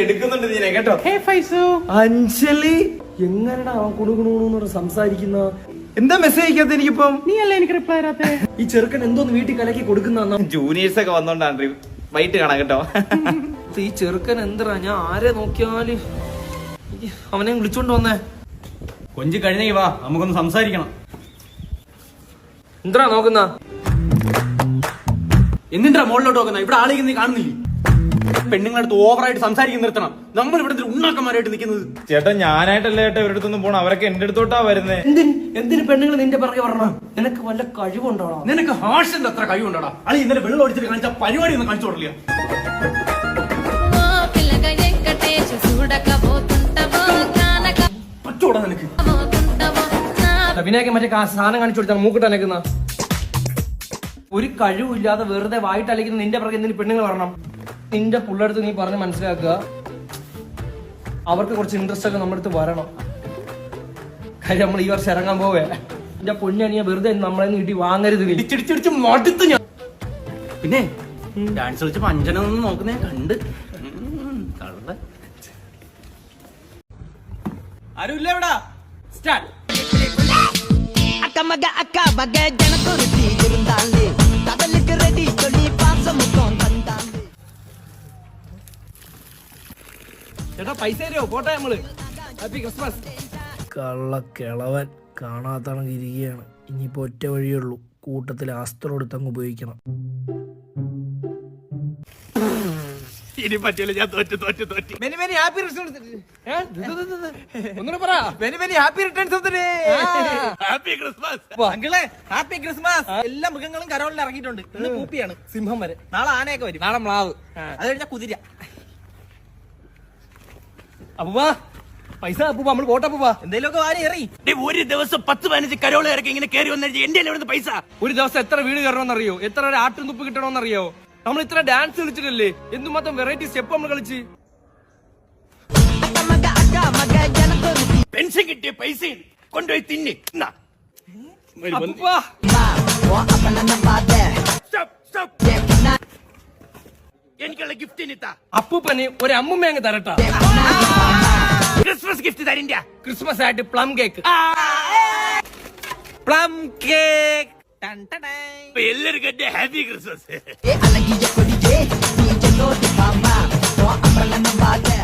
എടുക്കുന്നുണ്ട് നീനെ കേട്ടോ. അഞ്ജലി എങ്ങനെടാ അവൻ കുണുകുണു സംസാരിക്കുന്ന? എന്താ മെസ്സേജ് അയക്കാത്ത എനിക്കിപ്പം? നീ അല്ലേ എനിക്ക് റിപ്ലൈ തരാത്തെ? ഈ ചെറുക്കൻ എന്തോന്ന് വീട്ടിൽ കലക്കി കൊടുക്കുന്ന ജൂനിയേഴ്സ് ഒക്കെ വന്നോണ്ടാണ് വൈകിട്ട് കാണാം കേട്ടോ. ഈ ചെറുക്കൻ എന്താ ഞാൻ ആരെ നോക്കിയാല് അവനെ വിളിച്ചോണ്ട് വന്നേ. കൊഞ്ച് കഴിഞ്ഞേ വാ, നമുക്കൊന്ന് സംസാരിക്കണം. എന്താ നോക്കുന്ന? എന്തിനാ മുകളിലോട്ട് നോക്കുന്ന? ഇവിടെ ആളേക്ക് നീ കാണുന്നില്ലേ? പെണ്ണുങ്ങളടുത്ത് ഓവറായിട്ട് സംസാരിക്കുന്ന നിർത്തണം. നമ്മൾ ഇവിടെ ഉണ്ണാക്കന്മാരായിട്ട് നിൽക്കുന്നത്. ചേട്ടാ ഞാനായിട്ടല്ല ചേട്ടാ ഇവരുടെ അടുത്തൊന്നും പോണം, അവരൊക്കെ എന്റെ അടുത്തോട്ടാ വരുന്നേ. എന്തിന് പെണ്ണുങ്ങൾ നിന്റെ പിറകെ പറഞ്ഞോ? നിനക്ക് വല്ല കഴിവുണ്ടോടാ? നിനക്ക് ഹാർഷിന്റെ അത്ര കഴിവുണ്ടോടാ? അളി ഇന്നലെ വെള്ളം ഒടിച്ചിട്ട് കാണിച്ച പരിപാടി ഒന്നും കാണിച്ചു കൊടുക്കില്ല. പറ്റോടാ നിനക്ക്? അഭിനയൊക്കെ മറ്റേ സാധനം കാണിച്ചു കൊടുത്താൽ മൂക്കിട്ട് അലക്കുന്ന. ഒരു കഴിവില്ലാതെ വെറുതെ വായിട്ട് അലക്കുന്ന നിന്റെ പിറകെ എന്തിന് പെണ്ണുങ്ങൾ പറയണം? നിന്റെ പുള്ളടുത്ത് നീ പറഞ്ഞ് മനസ്സിലാക്കുക, അവർക്ക് കുറച്ച് ഇൻട്രസ്റ്റ് ഒക്കെ നമ്മുടെ അടുത്ത് വരണം. കാര്യം നമ്മൾ ഈ വർഷം ഇറങ്ങാൻ പോവേ. എന്റെ പൊന്നണിയ വെറുതെ നമ്മളെ ഇടി വാങ്ങരുത്. ഇടിച്ചിടിച്ചിടിച്ച് മടുത്ത് ഞാൻ. പിന്നെ ഡാൻസ് കളിച്ച് പഞ്ചനൊന്നും നോക്കുന്നേ കണ്ട് ആരുമില്ല ഇവിടെ. സ്റ്റാർട്ട്. அக்கமக அக்கா வக ஜனத்தொரு தீ இருந்தாலே கடலுக்கு ரெடி சொல்லி பாசமுத்தம் தந்தாலே. ചേട്ടാ പൈസ തരുമോ? പോട്ടെ നമ്മള്. Happy Christmas. കള്ളക്കിളവൻ കാണാത്തണക്ക് ഇരിക്കുകയാണ്. ഇനിയിപ്പോ ഒറ്റ വഴിയുള്ളൂ, കൂട്ടത്തിൽ അസ്ത്രം എടുത്തങ്ങ് ഉപയോഗിക്കണം. ഇനി പറ്റില്ല, ഞാൻ തോറ്റു. Happy returns. ഒന്നുകൂടെ പറ. Happy returns. ഹാപ്പി ക്രിസ്മസ് അങ്കിളെ. Happy Christmas. എല്ലാ മൃഗങ്ങളും കരോളിൽ ഇറങ്ങിയിട്ടുണ്ട്. ഇന്ന് പൂപ്പിയാണ്. സിംഹം വരെ. നാളെ ആനയൊക്കെ വരും. നാളെ മ്ലാവ്. അത് കഴിഞ്ഞാൽ കുതിര. അപ്പൂപ്പാ പൈസ. അപ്പൂപ്പാ നമ്മൾ പോട്ടെ. അപ്പൂപ്പാ എന്തെങ്കിലുമൊക്കെ വാരി എറി. ഒരു ദിവസം 10-15 കരോള് ഇറക്കി ഇങ്ങനെ കയറി വന്നു എന്റെ എവിടുന്ന് പൈസ. ഒരു ദിവസം എത്ര വീട് കയറണമെന്നറിയോ? എത്ര ഒരു ആട്ടും തുപ്പ് കിട്ടണമെന്നറിയോ? നമ്മൾ ഇത്ര ഡാൻസ് കളിച്ചിട്ടല്ലേ? എന്തുമാത്രം വെറൈറ്റി സ്റ്റെപ്പ് നമ്മൾ കളിച്ച്. அக்கமக அக்கா வக ஜனத்தொரு தீ പെൻഷൻ കിട്ടിയ പൈസ കൊണ്ടുപോയി തിന്നി. അപ്പൂപ്പാ வா அப்பன பாதே എനിക്കുള്ള ഗിഫ്റ്റ് ഇനിത്താ. അപ്പൂപ്പന് ഒരു അമ്മുമ്മ അങ്ങ് തരട്ടാ. ക്രിസ്മസ് ഗിഫ്റ്റ് തരില്ല. ക്രിസ്മസ് ആയിട്ട് പ്ലം കേക്ക്. Plum cake. എല്ലാവർക്കും എന്റെ ഹാപ്പി ക്രിസ്മസ്. அழகிய கொடியே நீ ஜெல்லோடி பாமா வா அப்பன பாதே